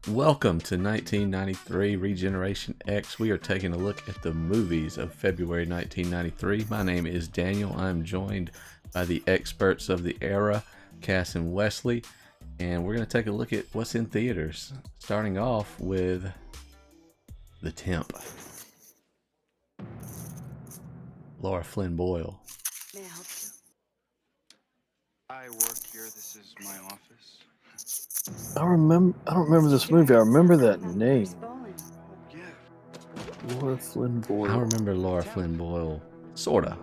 Welcome to 1993 Regeneration X. We are taking a look at the movies of February 1993. My name is Daniel. I'm joined by the experts of the era, Cass and Wesley, and we're going to take a look at what's in theaters, starting off with The Temp. Laura Flynn Boyle. May I help you? I work here. This is my office. I don't remember this movie. I remember that name. Yeah. Laura Flynn Boyle. I remember Laura Flynn Boyle, sorta.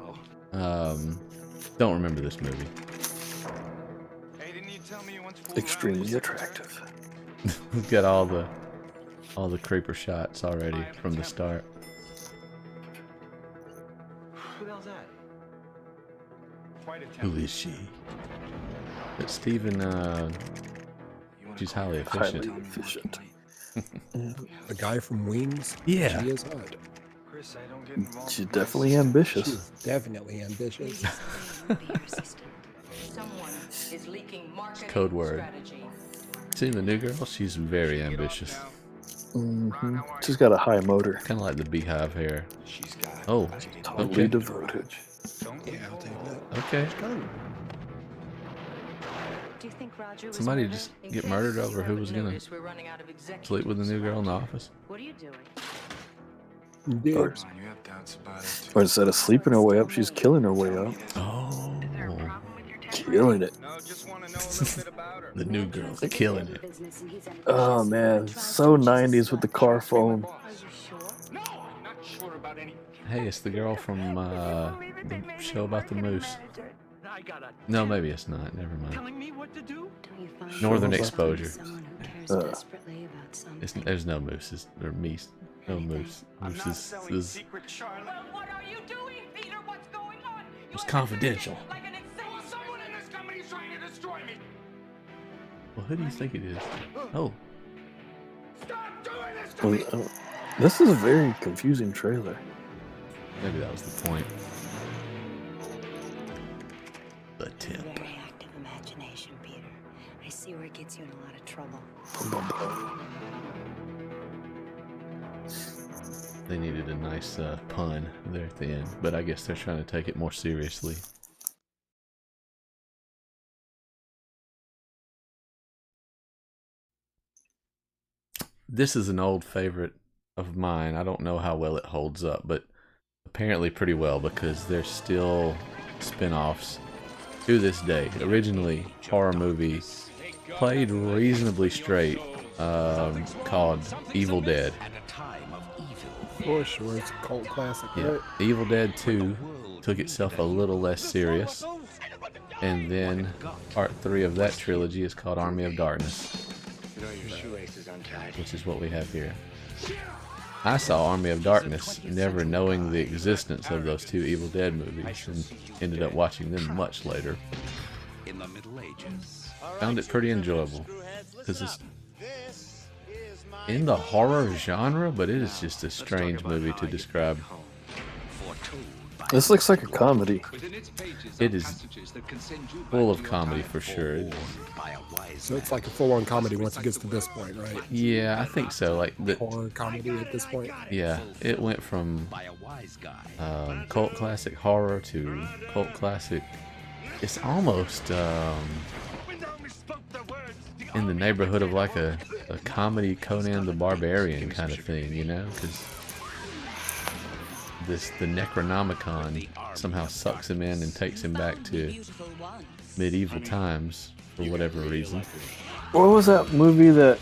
Don't remember this movie. Hey, didn't you tell me you once fooled Extremely around? attractive. We've got all the creeper shots already from the start. Who the hell's that? Quite a Who temp. is she? But Steven, she's highly efficient. Highly efficient. The guy from Wings? Yeah. She is hot. Chris, I don't get involved. She's in definitely this. ambitious. She's definitely ambitious. Someone is leaking marketing Code word. strategy. See the new girl? She's very Get off ambitious. now. hmm She's got a high motor. Kind of like the beehive hair. She's got. Oh, Totally okay. devoted. Don't Yeah, I'll take that. Okay. Do you think Roger was Somebody murdered? just In get case murdered you over who haven't was gonna noticed, we're running out of executives. sleep with the new girl in the office. What are you doing? Yeah. Or, Come on, you have doubts about it. or instead of sleeping her way up, she's killing her way up. Oh, Killing it. No, just want to know a little bit about her. the new girl's killing it. Oh man, so 90s with the car phone. Are you sure? No, I'm not sure about any. Hey, it's the girl from the show about the moose. No, maybe it's not. Never mind. Telling me what to do? Northern Shows Exposure. Uh. There's no mooses or meese. No moose. I'm not Mooses selling is secret, Charlotte. What are you doing, Peter? What's going on? it's confidential. Like an insane Someone in this company is trying to destroy me. Well, who do you think it is? Oh, Stop doing this to me. This is a very confusing trailer. maybe that was the point. The Temp. Very active imagination, Peter. I see where it gets you in a lot of trouble. They needed a nice pun there at the end, but I guess they're trying to take it more seriously. This is an old favorite of mine. I don't know how well it holds up, but apparently pretty well because there's still spin-offs to this day. Originally, horror movie, played reasonably straight, called Evil Dead. For sure, it's a cult classic, Yeah, right? Evil Dead 2 took itself a little less serious, and then part 3 of that trilogy is called Army of Darkness, which is what we have here. I saw Army of Darkness never knowing the existence of those 2 Evil Dead movies and ended up watching them much later. Found it pretty enjoyable because it's in the horror genre, but it is just a strange movie to describe. This looks like a comedy. It is full of comedy for sure. It is. So it's like a full-on comedy once it gets to this point, right? Yeah, I think so. Like the Horror comedy at this point. yeah, it went from cult classic horror to cult classic. It's almost in the neighborhood of like a comedy Conan the Barbarian kind of thing, you know? Because the Necronomicon somehow sucks him in and takes him back to medieval times for whatever reason. What was that movie that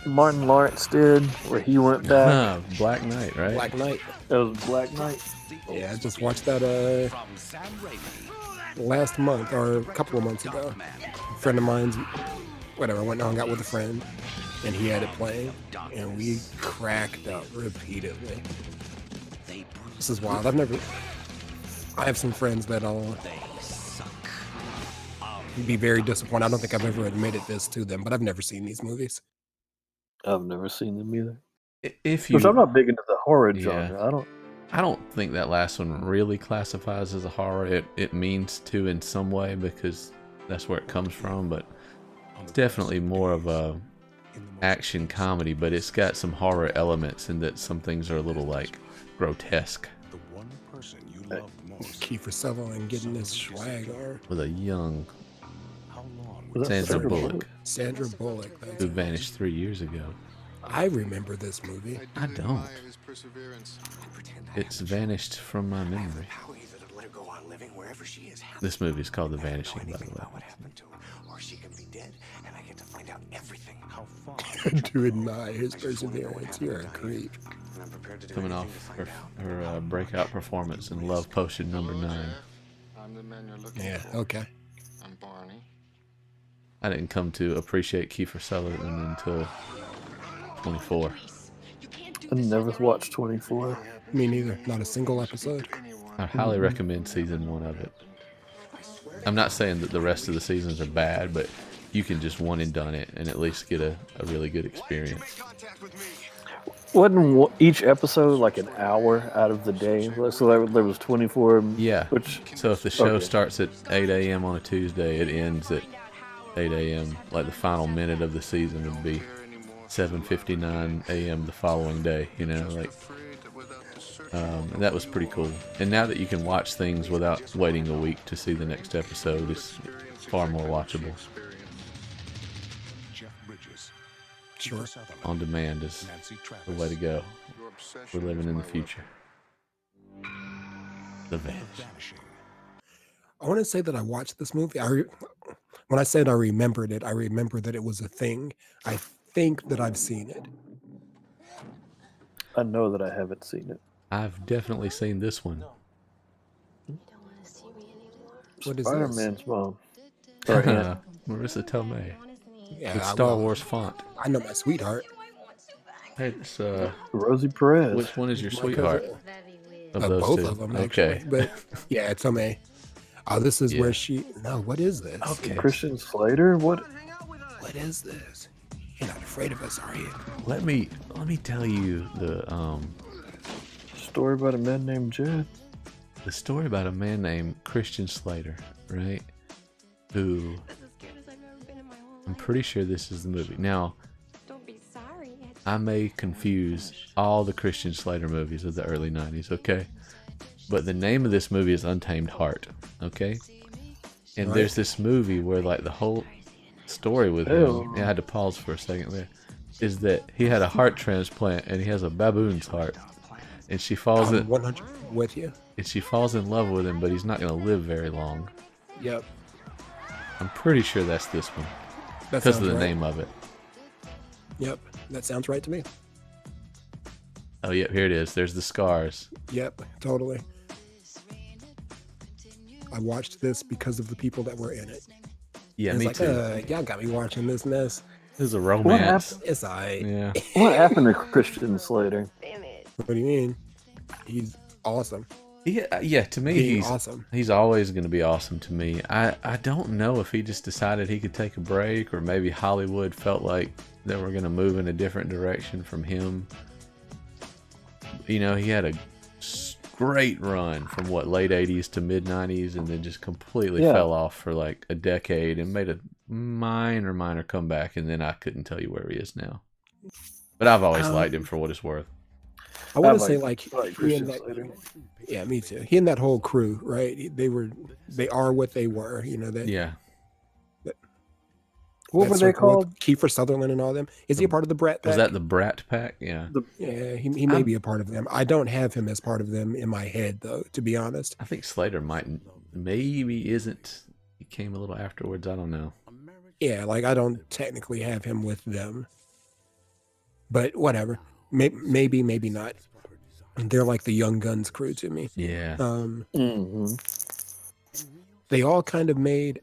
Martin Lawrence did where he went back? Black Knight, right? Black Knight. That was Black Knight. Yeah, I just watched that last month or a couple of months ago. A friend of mine's, whatever, went and hung out with a friend, and he had it playing, and we cracked up repeatedly. This is wild. I have some friends that'll be very disappointed. I don't think I've ever admitted this to them, but I've never seen these movies. I've never seen them either. If you, Because I'm not big into the horror Yeah. genre. I don't think that last one really classifies as a horror. It means to in some way because that's where it comes from, but it's definitely more of a action comedy, but it's got some horror elements in that some things are a little like grotesque. Kiefer Sutherland getting this swag on. With a young Was that Sandra Bullock, Sandra Bullock. That's who vanished 3 years ago. I remember this movie. I don't. It's vanished from my memory. This movie is called The Vanishing, by the way. To admire his perseverance. You're a creep. Coming off her breakout performance in Love Potion #9. I'm the man you're looking Yeah, for. okay. I'm Barney. I didn't come to appreciate Kiefer Sutherland until 24. I never watched 24. Me neither. Not a single episode. I highly recommend season 1 of it. I'm not saying that the rest of the seasons are bad, but you can just one and done it and at least get a really good experience. Wasn't each episode like an hour out of the day? So there was 24. Yeah. Which, So if the show okay. starts at 8 a.m. on a Tuesday, it ends at 8 a.m. Like the final minute of the season would be 7:59 a.m. the following day, you know, like, and that was pretty cool. And now that you can watch things without waiting a week to see the next episode, it's far more watchable. Sure. On demand is the way to go. We're living in the future. The Vanishing. I want to say that I watched this movie. When I said I remembered it, I remember that it was a thing. I think that I've seen it. I know that I haven't seen it. I've definitely seen this one. What is Spider-Man's mom. Marissa Tomei. Yeah, With I Star will. Wars font. I know my sweetheart. Hey, it's, Rosie Perez. which one is your My sweetheart? cousin. Of those Both two? of them, Okay. actually. But yeah, Tomei. Oh, this is Yeah. where she. No, what is this? Okay. Christian Slater? What? What is this? You're not afraid of us, are you? Let me tell you Story about a man named Jed. the story about a man named Christian Slater, right? Who I'm pretty sure this is the movie. Now, I may confuse all the Christian Slater movies of the early 90s, okay? But the name of this movie is Untamed Heart, okay? And there's this movie where like the whole story with him, I had to pause for a second there, is that he had a heart transplant and he has a baboon's heart. And she falls I'm in 100 with you. and she falls in love with him, but he's not going to live very long. Yep. I'm pretty sure that's this one That because of sounds the right. name of it. Yep. That sounds right to me. Oh, yeah, here it is. There's the scars. Yep. Totally. I watched this because of the people that were in it. Yeah, It's me like, too. y'all got me watching this mess. This is a romance. It's alright. Yeah. What happened to Christian Slater? What do you mean? He's awesome. Yeah, to me, Being he's awesome. He's always going to be awesome to me. I don't know if he just decided he could take a break, or maybe Hollywood felt like they were going to move in a different direction from him. You know, he had a great run from late 80s to mid 90s, and then just completely fell off for like a decade and made a minor comeback, and then I couldn't tell you where he is now. But I've always liked him for what it's worth. I want to say like he Christian and that, Slater. yeah, me too. He and that whole crew, right? They are what they were. You know that. Yeah. What were they called? Kiefer Sutherland and all them. Is he a part of the Brat Pack? Was that the Brat Pack? Yeah. Yeah, he may be a part of them. I don't have him as part of them in my head, though, to be honest. I think Slater maybe isn't. He came a little afterwards. I don't know. Yeah, like I don't technically have him with them. But whatever. Maybe not. They're like the Young Guns crew to me. Yeah. They all kind of made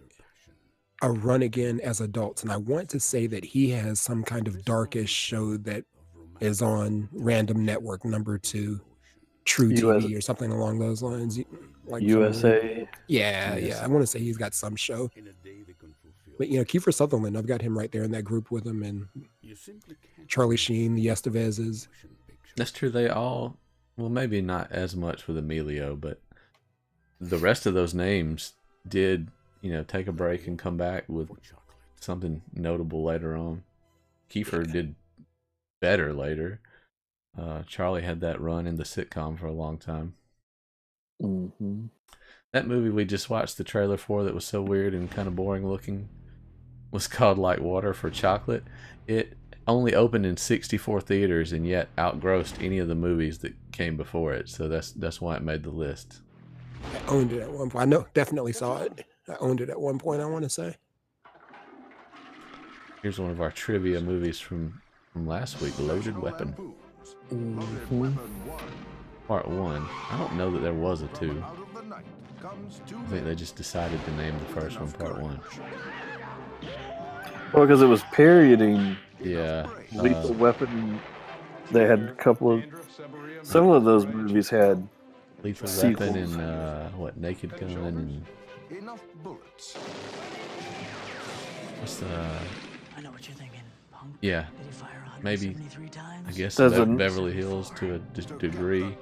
a run again as adults, and I want to say that he has some kind of darkish show that is on random network number 2, True TV or something along those lines. Like USA. Yeah. I want to say he's got some show. But you know, Kiefer Sutherland, I've got him right there in that group with him, and Charlie Sheen, the Estevezes. That's true. They all, well, maybe not as much with Emilio, but the rest of those names did, take a break and come back with something notable later on. Kiefer did better later. Charlie had that run in the sitcom for a long time. Mm-hmm. That movie we just watched the trailer for that was so weird and kind of boring looking was called Like Water for Chocolate. It only opened in 64 theaters and yet outgrossed any of the movies that came before it. So that's why it made the list. I owned it at one point. I know, definitely saw it. I owned it at one point, I want to say. Here's one of our trivia movies from last week, Loaded Weapon. Mm-hmm. Part 1. I don't know that there was a 2. I think they just decided to name the first one Part 1. Well, because it was parodying Yeah. Lethal Weapon. They had a couple of... Several of those movies had... Lethal sequels. Weapon and, Naked Gun and... What's the... I know what you're thinking, punk. Yeah. Did he fire Maybe, 173 times? I guess Doesn't- Beverly Hills to a degree.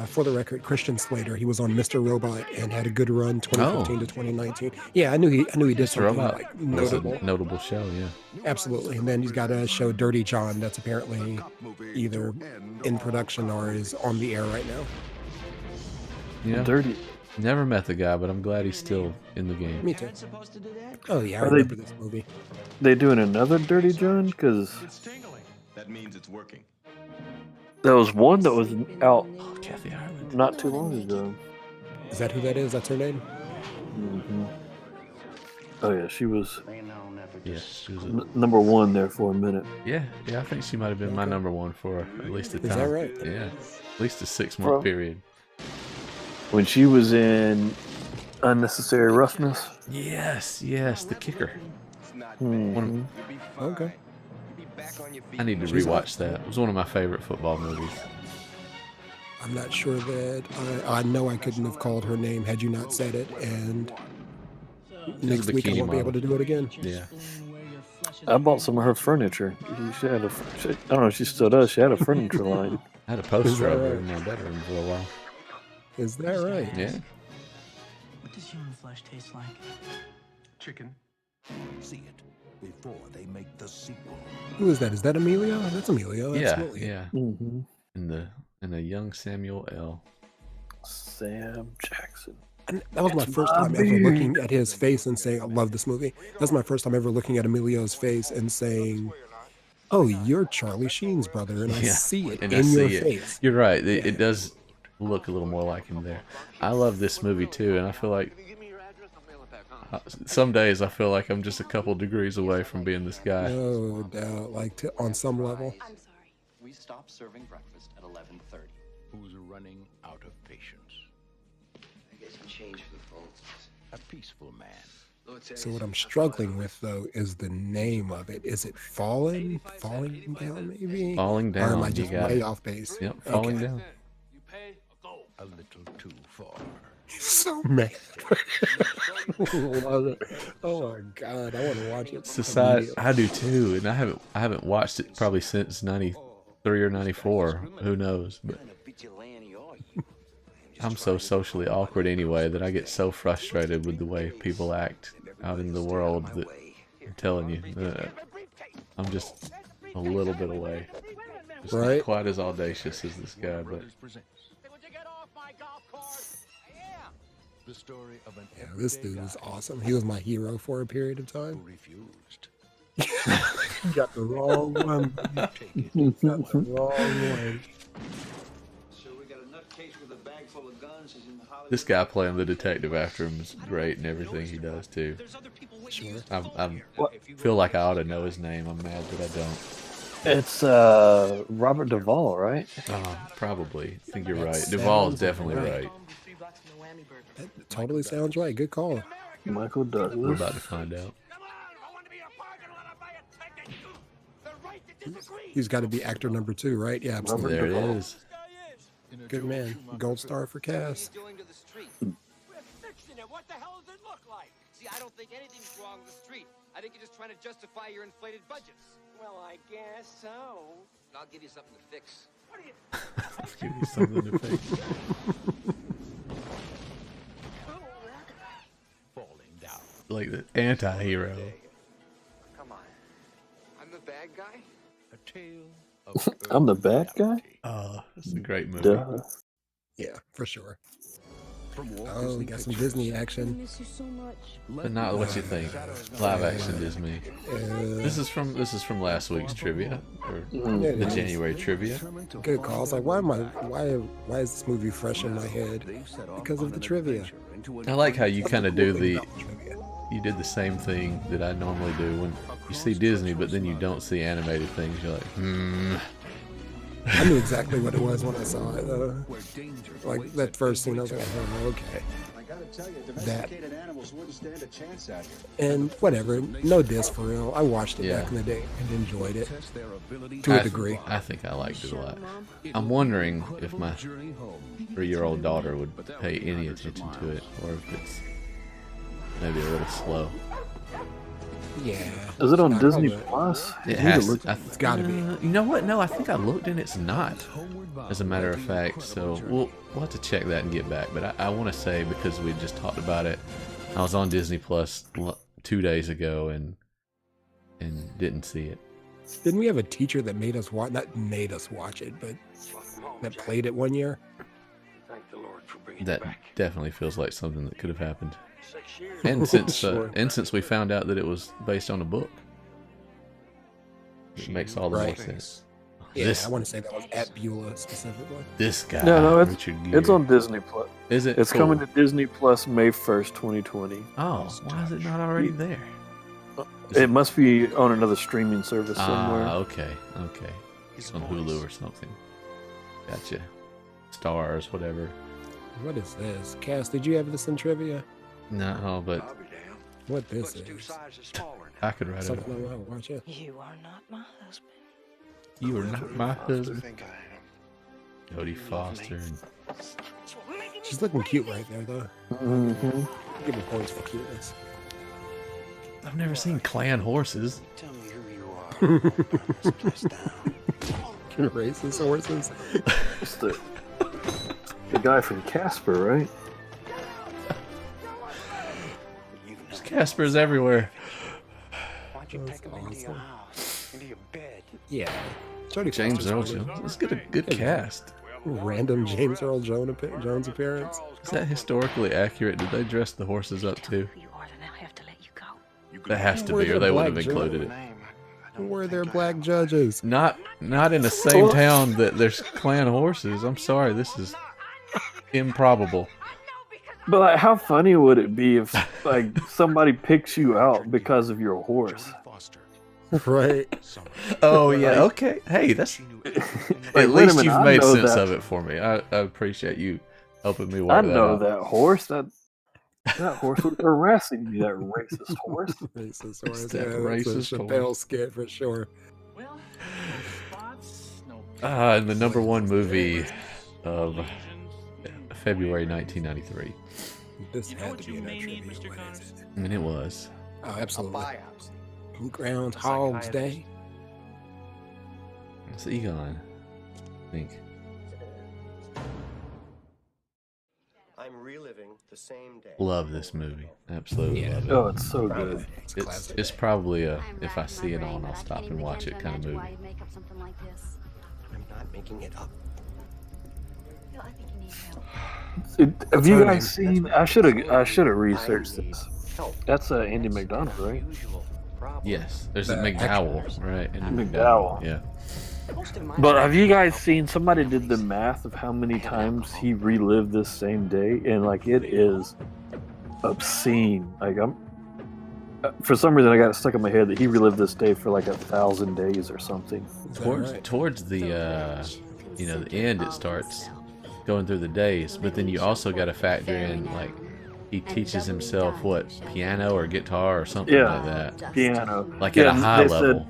For the record, Christian Slater, he was on Mr. Robot and had a good run 2015 to 2019. Yeah, I knew he did something Robot like was a notable. notable show, yeah. Absolutely. And then he's got a show, Dirty John, that's apparently either in production or is on the air right now. Yeah. Dirty. Never met the guy, but I'm glad he's still in the game. Me too. Oh yeah, I Are they- remember this movie. They doing another Dirty John? Because That means it's working. there was one that was out Oh, Kathy Ireland. not too long ago. Is that who that is? That's her name? Mm-hmm. Oh yeah, she was Yeah, she was number one there for a minute. yeah, I think she might have been my number one for at least a time. Is that right? Yeah, at least a 6-month Bro. period. When she was in Unnecessary Roughness. Yes, the kicker. Mhm. Okay. I need to rewatch that. It was one of my favorite football movies. I'm not sure that I know I couldn't have called her name had you not said it, and next week I bikini won't be able to do it again. Yeah. I bought some of her furniture. She had I don't know if she still does. She had a furniture line. I had a poster of her right? in my bedroom for a while. Is that right? Yeah. What does human flesh taste like? Chicken. See it before they make the sequel. Who is that? Is that Emilio? That's Emilio. Yeah, Absolutely. yeah. Mm-hmm. And the young Samuel L. Sam Jackson. And that was my It's first my time ever baby. looking at his face and saying, I love this movie. That's my first time ever looking at Emilio's face and saying, oh, you're Charlie Sheen's brother, and I Yeah, see it and I in your see it. face. You're right. It does look a little more like him there. I love this movie too, and I feel like some days I feel like I'm just a couple degrees away from being this guy. No doubt, on some level. I'm sorry. We stop serving breakfast at 11:30. Who's running out of patience? I get some change for the folks. A peaceful man. So what I'm struggling with, though, is the name of it. Is it Falling? Falling Down, maybe? Falling Or am Down, I you just got way it. off base? Yep, Falling Okay. Down. A little too far. So mad. Love it. Oh my god, I want to watch it. Society, immediately. I do too, and I haven't watched it probably since '93 or '94. Who knows? But I'm so socially awkward anyway that I get so frustrated with the way people act out in the world that I'm telling you, I'm just a little bit away. Just not Right. quite as audacious as this guy, but The story of an Yeah, this dude is awesome. He was my hero for a period of time. who refused. You got the wrong one. You got the wrong one. So we got a nutcase with a bag full of guns. He's in Hollywood. this guy playing the detective after him is great and everything he does too. Sure. I feel like I ought to know his name. I'm mad that I don't. It's Robert Duvall, right? Probably. I think you're right. That Duvall is sounds definitely right. right. That totally sounds right. Good call. Michael Douglas. We're about to find out. He's got to be actor number 2, right? Yeah, absolutely. There it is. Good man. Gold star for Cass. Doing to the street. We're fixing it. What the hell does it look like? See, I don't think anything's wrong with the street. I think you're just trying to justify your inflated budgets. Well, I guess so. I'll give you something to fix. What are you? Give me something to fix. Falling down. Like the anti-hero. I'm the bad guy? Oh, it's a great movie. Duh. Yeah, for sure. Oh, we got some Disney action. But not what you think. Live action Disney. This is from last week's trivia, or the January trivia. Good call. I was like, why is this movie fresh in my head? Because of the trivia. I like how you kind of do you did the same thing that I normally do when you see Disney, but then you don't see animated things. You're like, I knew exactly what it was when I saw it, though. Like, that first scene, I was like, oh, okay. That. And whatever, no diss for real. I watched it back in the day and enjoyed it to a degree. I think I liked it a lot. I'm wondering if my 3-year-old daughter would pay any attention to it, or if it's maybe a little slow. Yeah. Is it on Disney Plus? It has. It's got to be. You know what? No, I think I looked and it's not. As a matter of fact, so we'll have to check that and get back. But I want to say, because we just talked about it, I was on Disney Plus 2 days ago and didn't see it. Didn't we have a teacher that made us watch? Not made us watch it, but that played it one year. That definitely feels like something that could have happened. And since we found out that it was based on a book, it makes all the more sense. Yeah, I want to say that was at Beulah specifically. This guy, No, Richard Gere. it's on Disney Plus. Is it? It's Cool. coming to Disney Plus May 1st, 2020. Oh, why is it not already there? It must be on another streaming service somewhere. Okay. It's on Hulu or something. Gotcha. Stars, whatever. What is this? Cass, did you have this in trivia? No, but what this is? I could write it. Something I want to watch it. You are not my husband. You are not my husband. Jodie Foster. She's looking cute right there, though. Mm-hmm. Give her points for cuteness. I've never seen clan horses. Tell me who you are. Racist horses. It's the guy from Casper, right? There's Caspers everywhere. Why'd you take him into your house, into your bed? Yeah. Jodie James Foster's Earl funny. Jones. Let's get a good cast. Random James Earl Jones appearance. Is that historically accurate? Did they dress the horses up too? Who you are, then I'll have to let you go. That has to Were be, or there they would have black included it. Were there black judges? Not in the same town that there's clan horses. I'm sorry, this is improbable. But like, how funny would it be if like somebody picks you out because of your horse? Right. Oh yeah, okay. Hey, that's Like, at wait a least minute, you've I made know sense that. of it for me. I appreciate you helping me I work that know out. that horse. That horse was harassing me. That racist horse. Racist horse. That Yeah, that's racist a horse. Chappelle skit for sure. Well, spots, no. And the #1 movie of February 1993. This You know had what to be you in may that need, trivia. Mr. What Combs? is it? I mean, it was. Oh, absolutely. Groundhog's Day. It's Egon, I think. I'm reliving the same day. Love this movie. Absolutely love it. Oh, it's so good. It's a classic. It's probably a, if I see it on, I'll stop and watch it kind of movie. I'm not making it up. Have you guys seen? I should have researched this. That's Andy McDonald, right? Yes, there's a McDowell, right? And McDowell. Yeah. But have you guys seen? Somebody did the math of how many times he relived this same day, and like it is obscene. Like for some reason I got it stuck in my head that he relived this day for like 1,000 days or something. Towards the the end, it starts going through the days, but then you also got to factor in like he teaches himself what, piano or guitar or something like that. Piano. Like at a high level.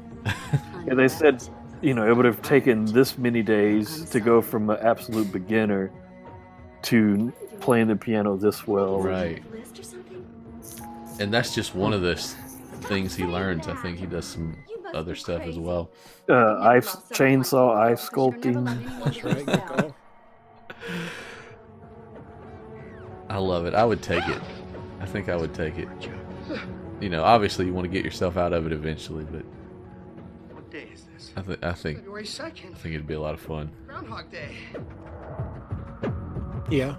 And they said, it would have taken this many days to go from an absolute beginner to playing the piano this well. Right. And that's just one of the things he learns. I think he does some other stuff as well. Chainsaw ice sculpting. That's right. Good call. I love it. I would take it. I think I would take it. Obviously you want to get yourself out of it eventually, but What day is this? I think February 2nd. it'd be a lot of fun. Groundhog Day. Yeah.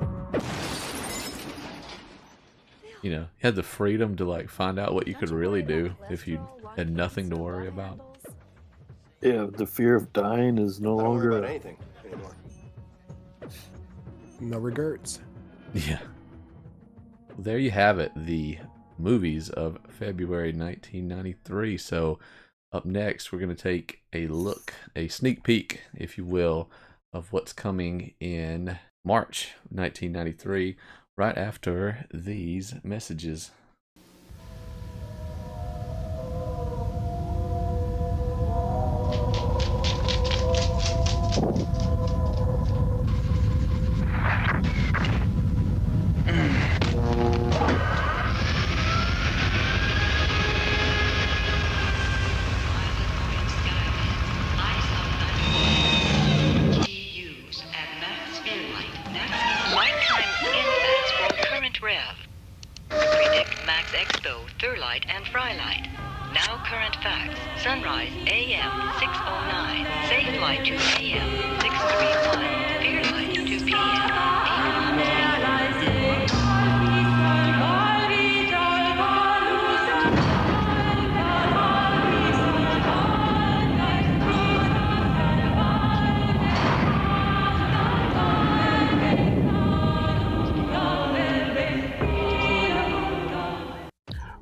You know, you had the freedom to like find out what you could really do if you had nothing to worry about. Yeah, the fear of dying is no I don't worry longer. about anything anymore. No regrets. Yeah. Well, there you have it, the movies of February 1993. So up next, we're going to take a look, a sneak peek, if you will, of what's coming in March 1993, right after these messages. Predict max expo, Thurlight, and Frylight. Now current facts. Sunrise AM 609. Safe flight to AM 631. Fear light to PM.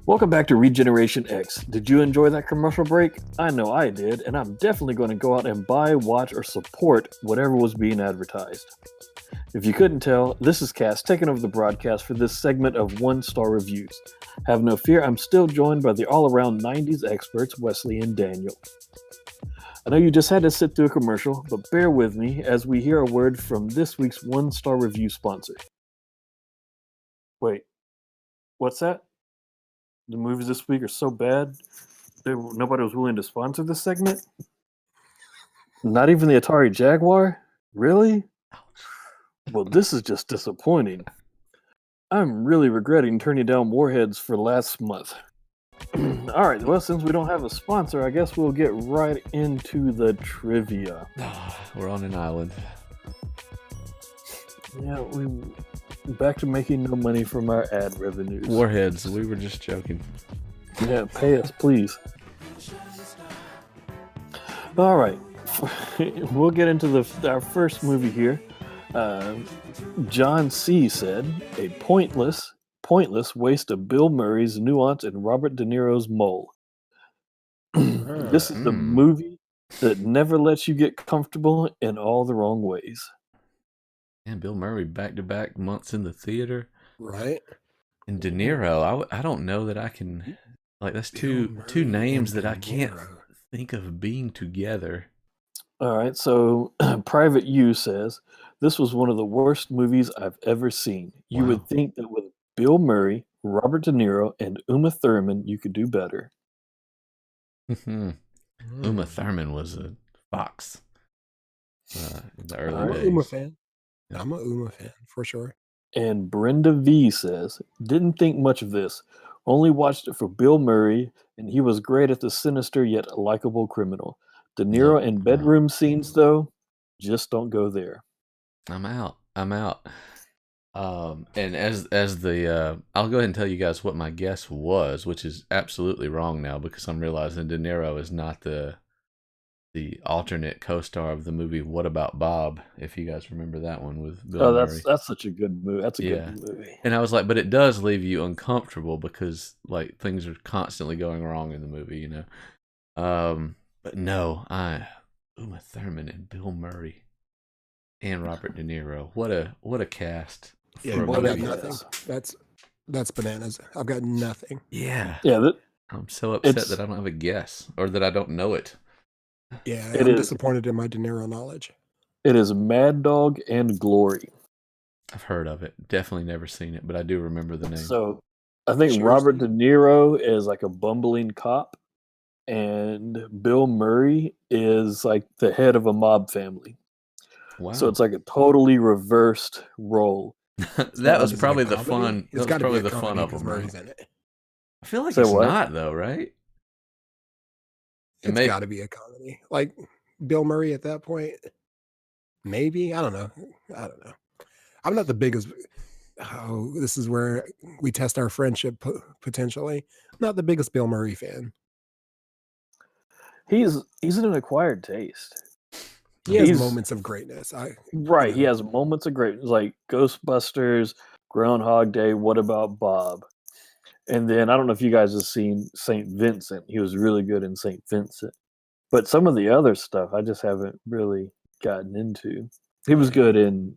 Welcome back to Regeneration X. Did you enjoy that commercial break? I know I did, and I'm definitely going to go out and buy, watch, or support whatever was being advertised. If you couldn't tell, this is Cass taking over the broadcast for this segment of one-star reviews. Have no fear, I'm still joined by the all-around 90s experts, Wesley and Daniel. I know you just had to sit through a commercial, but bear with me as we hear a word from this week's one-star review sponsor. Wait, what's that? The movies this week are so bad, nobody was willing to sponsor this segment? Not even the Atari Jaguar? Really? Well, this is just disappointing. I'm really regretting turning down Warheads for last month. Alright, well, since we don't have a sponsor, I guess we'll get right into the trivia. We're on an island. Yeah, we're back to making no money from our ad revenues. Warheads, we were just joking. Yeah, pay us, please. Alright, we'll get into our first movie here. John C. said, a pointless waste of Bill Murray's nuance and Robert De Niro's mole. This is the movie that never lets you get comfortable in all the wrong ways. And Bill Murray back-to-back months in the theater. Right. And De Niro, I don't know that I can... Like, that's two names that I can't think of being together. All right, so Private U says, this was one of the worst movies I've ever seen. You would think that with Bill Murray, Robert De Niro, and Uma Thurman, you could do better. Uma Thurman was a fox in the early I'm days. an Uma fan. I'm a Uma fan, for sure. And Brenda V says, didn't think much of this. Only watched it for Bill Murray, and he was great at the sinister yet likable criminal. De Niro in bedroom scenes, though, just don't go there. I'm out. And as the I'll go ahead and tell you guys what my guess was, which is absolutely wrong now because I'm realizing De Niro is not the alternate co-star of the movie What About Bob, if you guys remember that one with Bill Murray. That's such a good movie. That's a good movie. And I was like, but it does leave you uncomfortable because like things are constantly going wrong in the movie, you know. But no, Uma Thurman and Bill Murray and Robert De Niro. What a cast. Yeah, I got nothing. That's bananas. I've got nothing. Yeah. Yeah. I'm so upset that I don't have a guess or that I don't know it. Yeah, I'm disappointed in my De Niro knowledge. It is Mad Dog and Glory. I've heard of it. Definitely never seen it, but I do remember the name. So I think Robert De Niro is like a bumbling cop, and Bill Murray is like the head of a mob family. Wow. So it's like a totally reversed role. That was probably the fun. It's That was probably the fun of them. Right? I feel like it's not though, right? It's got to be a comedy. Like Bill Murray at that point, maybe. I don't know. I'm not the biggest. Oh, this is where we test our friendship potentially. I'm not the biggest Bill Murray fan. He's an acquired taste. He has moments of greatness. He has moments of greatness, like Ghostbusters, Groundhog Day, What About Bob? And then I don't know if you guys have seen St. Vincent. He was really good in St. Vincent. But some of the other stuff I just haven't really gotten into. He was good in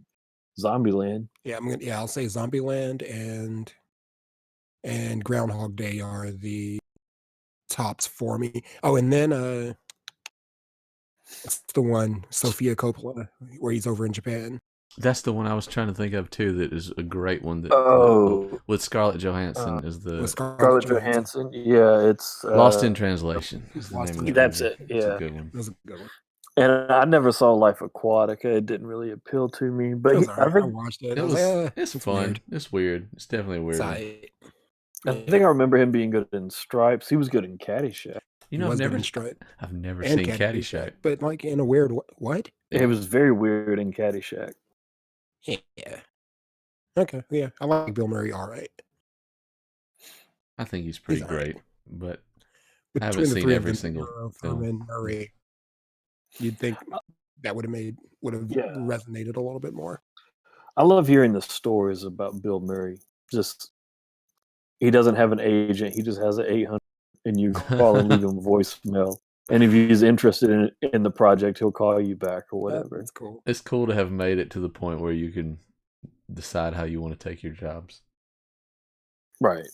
Zombieland. Yeah, I'll say Zombieland and Groundhog Day are the tops for me. Oh, and then it's the one, Sofia Coppola, where he's over in Japan. That's the one I was trying to think of too. That is a great one. That with Scarlett Johansson is the Scarlett Johansson. Yeah, it's Lost in Translation. Is the name of that's it. Yeah, it's a good one. That's a good one. And I never saw Life Aquatica. It didn't really appeal to me. But I watched it. It's fun. Weird. It's weird. It's definitely weird. I think I remember him being good in Stripes. He was good in Caddyshack. You know, I've never seen Caddyshack. But like in a weird what? It was very weird in Caddyshack. Yeah. Okay. Yeah, I like Bill Murray. All right. I think he's pretty great, but I haven't seen every single film. And Murray, you'd think that would have resonated a little bit more. I love hearing the stories about Bill Murray. Just he doesn't have an agent; he just has an 800, and you call and leave him a voicemail. And if he's interested in the project, he'll call you back or whatever. That's cool. It's cool to have made it to the point where you can decide how you want to take your jobs. Right.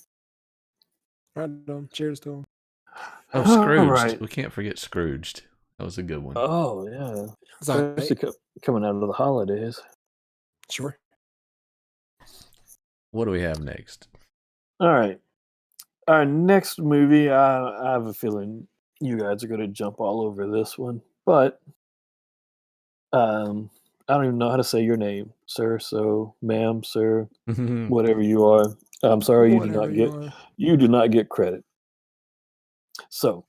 Right on. Cheers to him. Oh, Scrooged. Right. We can't forget Scrooged. That was a good one. Oh, yeah. Especially coming out of the holidays. Sure. What do we have next? All right. Our next movie, I have a feeling you guys are going to jump all over this one, but I don't even know how to say your name, sir. So, ma'am, sir, whatever you are. I'm sorry, you do not get credit. So,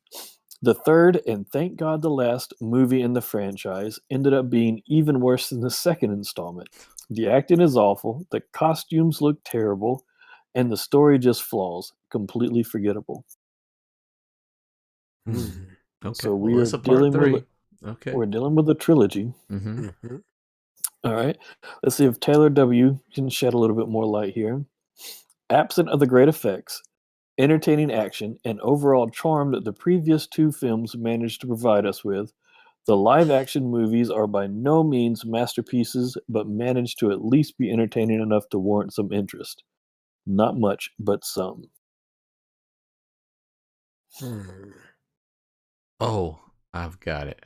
the third and thank God the last movie in the franchise ended up being even worse than the second installment. The acting is awful, the costumes look terrible, and the story just flaws. Completely forgettable. Okay. So we are dealing we're dealing with a trilogy. All right. Let's see if Taylor W. can shed a little bit more light here. Absent of the great effects, entertaining action, and overall charm that the previous two films managed to provide us with, the live-action movies are by no means masterpieces, but manage to at least be entertaining enough to warrant some interest. Not much, but some. Oh, I've got it.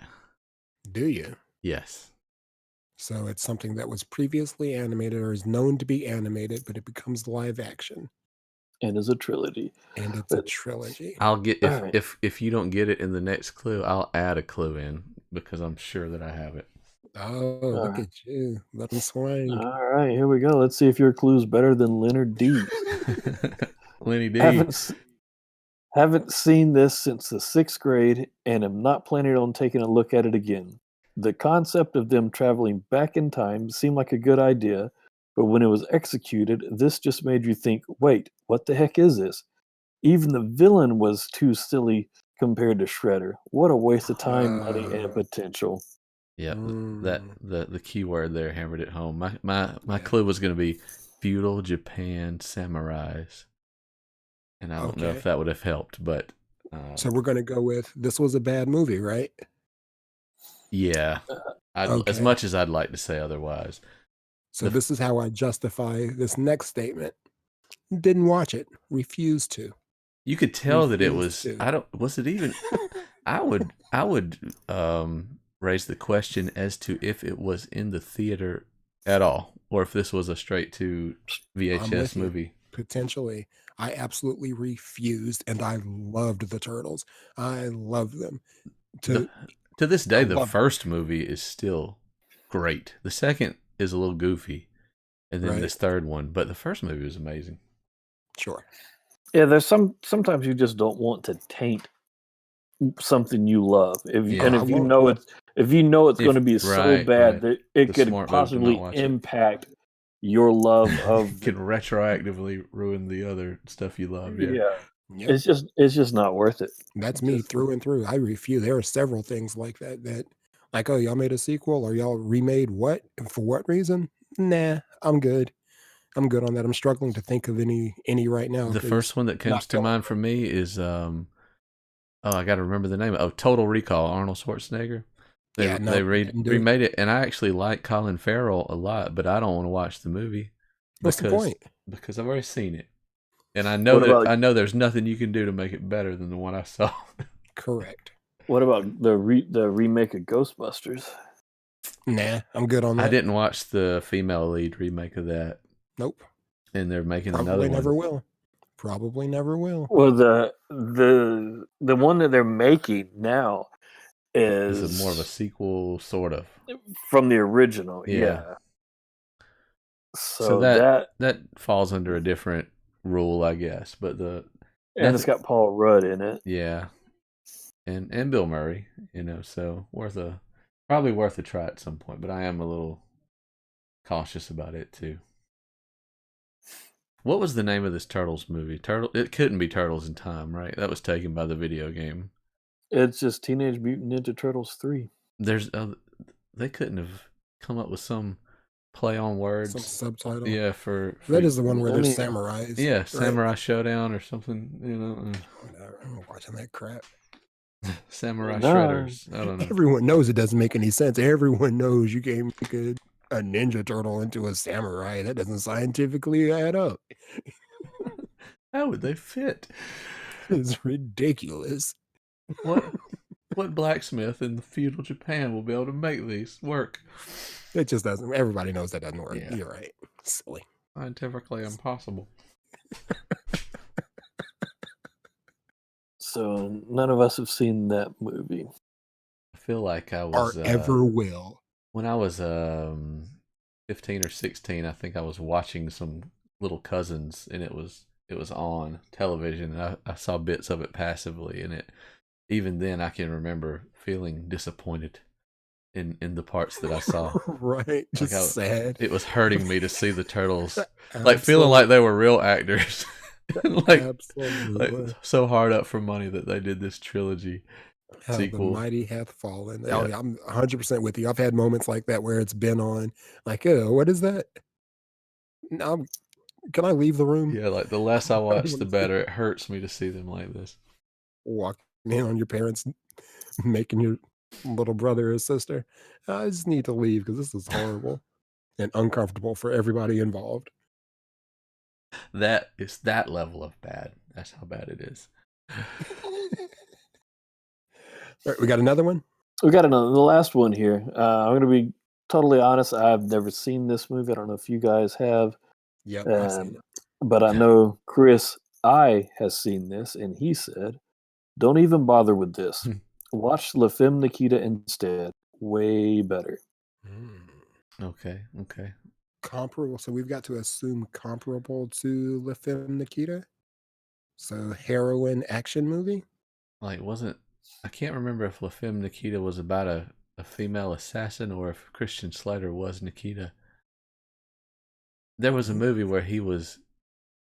Do you? Yes. So it's something that was previously animated or is known to be animated, but it becomes live action. And is a trilogy. And it's a trilogy. I'll get if you don't get it in the next clue, I'll add a clue in because I'm sure that I have it. Oh, look at you. Let me swing. All right, here we go. Let's see if your clue's better than Leonard D. Lenny D. Haven't seen this since the 6th grade and am not planning on taking a look at it again. The concept of them traveling back in time seemed like a good idea, but when it was executed, this just made you think, wait, what the heck is this? Even the villain was too silly compared to Shredder. What a waste of time, money, and potential. Yeah, that the key word there hammered it home. My clue was going to be feudal Japan samurais. And I don't know if that would have helped, but... so we're going to go with, this was a bad movie, right? Yeah. As much as I'd like to say otherwise. So this is how I justify this next statement. Didn't watch it. Refused to. You could tell that it was... Was it even... I would raise the question as to if it was in the theater at all, or if this was a straight to VHS movie. Potentially. I absolutely refused, and I loved the Turtles. I love them. To this day, the first movie is still great. The second is a little goofy, and then this third one. But the first movie was amazing. Sure. Yeah, there's sometimes you just don't want to taint something you love. If Yeah. and I if you won't. know it's going to be so right, bad right. that it The could smart move to not possibly watch it. impact your love of Can retroactively ruin the other stuff you love. Yeah. Yep. it's just not worth it. That's me through and through. I refuse. There are several things like that like, oh, y'all made a sequel or y'all remade what? And for what reason? Nah, I'm good. I'm good on that. I'm struggling to think of any right now. The 'cause first one that comes not to going mind for me is I got to remember the name. Oh, Total Recall. Arnold Schwarzenegger. They didn't do it. remade it, and I actually like Colin Farrell a lot, but I don't want to watch the movie What's the point? because I've already seen it, and I know I know there's nothing you can do to make it better than the one I saw. Correct. What about the remake of Ghostbusters? Nah, I'm good on that. I didn't watch the female lead remake of that. Nope. And they're making Probably another never one. will. Probably never will. Well, the one that they're making now Is is it more of a sequel, sort of? from the original. Yeah. Yeah. So that falls under a different rule, I guess. But it's got Paul Rudd in it. Yeah. And Bill Murray, so probably worth a try at some point, but I am a little cautious about it too. What was the name of this Turtles movie? It couldn't be Turtles in Time, right? That was taken by the video game. It's just Teenage Mutant Ninja Turtles 3. There's they couldn't have come up with some play on words. Some subtitle. Yeah, for that is the one where there's samurais. Yeah, right? Samurai Showdown or something, Whatever. I'm not watching that crap. Samurai Shredders. I don't know. Everyone knows it doesn't make any sense. Everyone knows you can't make a Ninja Turtle into a samurai. That doesn't scientifically add up. How would they fit? It's ridiculous. What blacksmith in the feudal Japan will be able to make these work? It just doesn't. Everybody knows that doesn't work. Yeah. You're right. Silly. Scientifically impossible. So none of us have seen that movie. I feel like I was or ever will. When I was 15 or 16, I think I was watching some little cousins, and it was on television, and I saw bits of it passively, and even then I can remember feeling disappointed in the parts that I saw. Right, just sad. It was hurting me to see the turtles, like feeling like they were real actors. like so hard up for money that they did this trilogy sequel. The mighty hath fallen. Yeah. Oh, yeah, I'm 100% with you. I've had moments like that where it's been on, like, oh, what is that? No, can I leave the room? Yeah, like the less I watch, the better. It hurts me to see them like this. Walking in on your parents making your little brother or sister. I just need to leave because this is horrible and uncomfortable for everybody involved. That is that level of bad. That's how bad it is. All right, we got another one? We got the last one here. I'm going to be totally honest. I've never seen this movie. I don't know if you guys have. Yep, I've seen it. But I know Chris has seen this, and he said, don't even bother with this. Watch La Femme Nikita instead. Way better. Okay. Comparable. So we've got to assume comparable to La Femme Nikita. So heroine action movie. Like I can't remember if La Femme Nikita was about a female assassin or if Christian Slater was Nikita. There was a movie where he was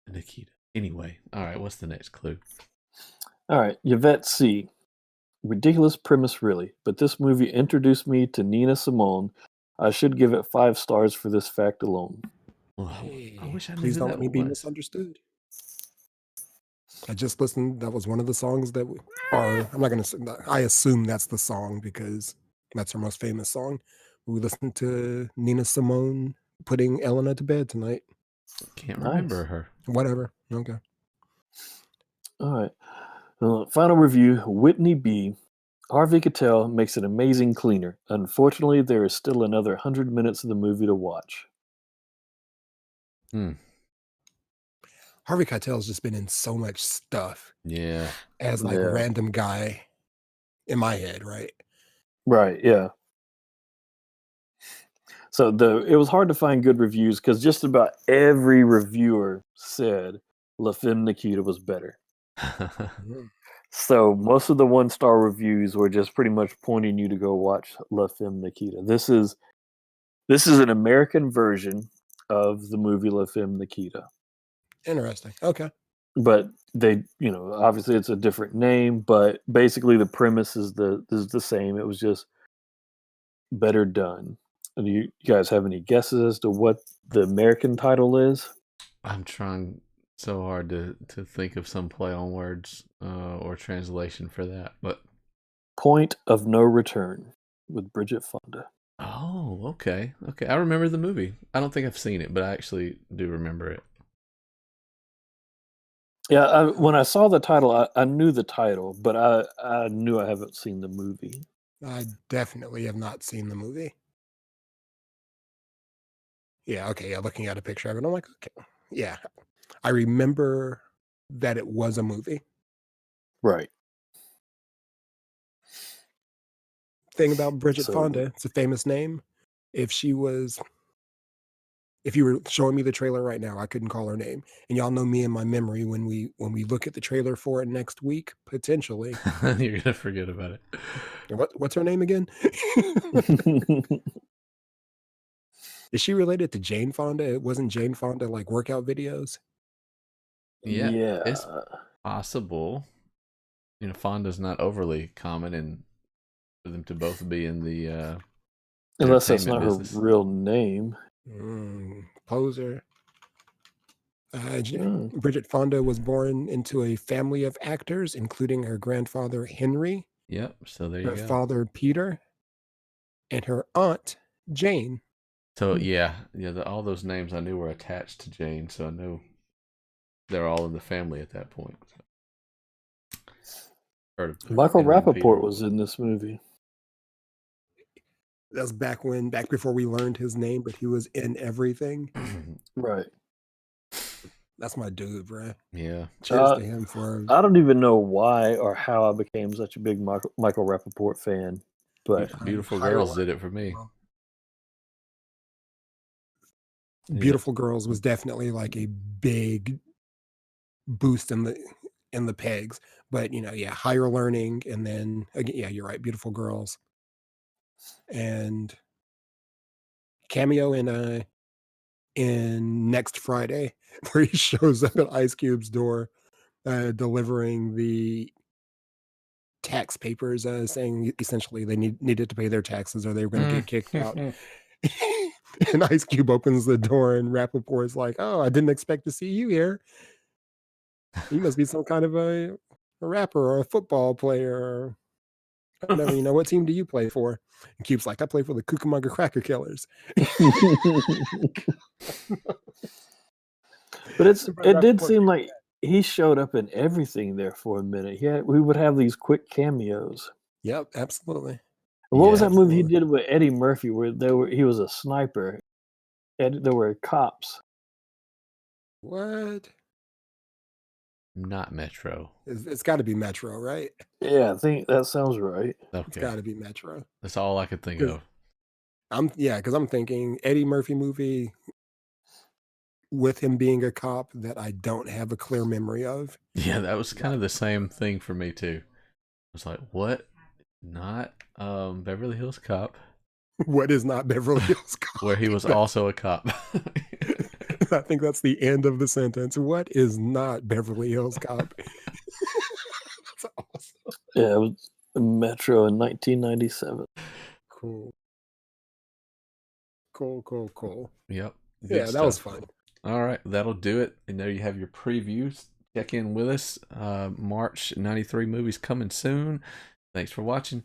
Nikita. Anyway, all right. What's the next clue? All right, Yvette C. Ridiculous premise, really, but this movie introduced me to Nina Simone. I should give it 5 stars for this fact alone. Well, I wish I knew Please who don't that let me be was. misunderstood. I just listened. That was one of the songs that I'm not going to. I assume that's the song because that's her most famous song. We listened to Nina Simone putting Elena to bed tonight. Can't remember her. Whatever. Okay. All right. Final review. Whitney B. Harvey Keitel makes an amazing cleaner. Unfortunately, there is still another 100 minutes of the movie to watch. Harvey Keitel's just been in so much stuff. Yeah. As like a random guy in my head, right? Right, yeah. So it was hard to find good reviews because just about every reviewer said La Femme Nikita was better. So most of the 1-star reviews were just pretty much pointing you to go watch La Femme Nikita. This is an American version of the movie La Femme Nikita. Interesting. Okay. But they, obviously it's a different name, but basically the premise is the same. It was just better done. Do you guys have any guesses as to what the American title is? I'm trying so hard to think of some play on words or translation for that, but Point of No Return with Bridget Fonda. oh, okay. I remember the movie. I don't think I've seen it, but I actually do remember it. Yeah, when I saw the title, I knew the title, but I knew I haven't seen the movie. I definitely have not seen the movie. Yeah, okay, yeah, looking at a picture of it, I'm like, okay, yeah. I remember that it was a movie. Right. Thing about Bridget Fonda, it's a famous name. If you were showing me the trailer right now, I couldn't call her name. And y'all know me and my memory when we look at the trailer for it next week, potentially. You're gonna forget about it. What's her name again? Is she related to Jane Fonda? It wasn't Jane Fonda like workout videos? Yeah. It's possible. Fonda's not overly common, and for them to both be in the unless that's not business. her real name. Poser. Bridget Fonda was born into a family of actors, including her grandfather Henry. Yep. So there you go. Her father Peter, and her aunt Jane. So yeah, all those names I knew were attached to Jane, so I knew they're all in the family at that point. Michael Rappaport was in this movie. That's back before we learned his name, but he was in everything. Right. That's my dude, bro. Yeah. Cheers to him for. I don't even know why or how I became such a big Michael Rappaport fan, but Beautiful Girls did it for me. Beautiful Girls was definitely like a big boost in the pegs, but Higher Learning, and then again, yeah, you're right, Beautiful Girls, and cameo in Next Friday, where he shows up at Ice Cube's door, delivering the tax papers, saying essentially they needed to pay their taxes or they were going to get kicked out. And Ice Cube opens the door, and Rappaport's like, "Oh, I didn't expect to see you here. You must be some kind of a rapper or a football player or whatever. What team do you play for?" And Cube's like, "I play for the Cucamonga Cracker Killers." But it did seem like he showed up in everything there for a minute. We would have these quick cameos. Yep, absolutely. What was that movie he did with Eddie Murphy where he was a sniper? There were cops. What? Not Metro. It's got to be Metro, right? Yeah, I think that sounds right. Okay. It's got to be Metro. That's all I could think of. Because I'm thinking Eddie Murphy movie with him being a cop that I don't have a clear memory of. Yeah, that was kind of the same thing for me too. I was like, what? Not Beverly Hills Cop. What is not Beverly Hills Cop? Where he was also a cop. I think that's the end of the sentence. What is not Beverly Hills Cop? That's awesome. Yeah, it was Metro in 1997. Cool. Yep. Yeah, that was fun. All right, that'll do it. And there you have your previews. Check in with us. March '93 movies coming soon. Thanks for watching.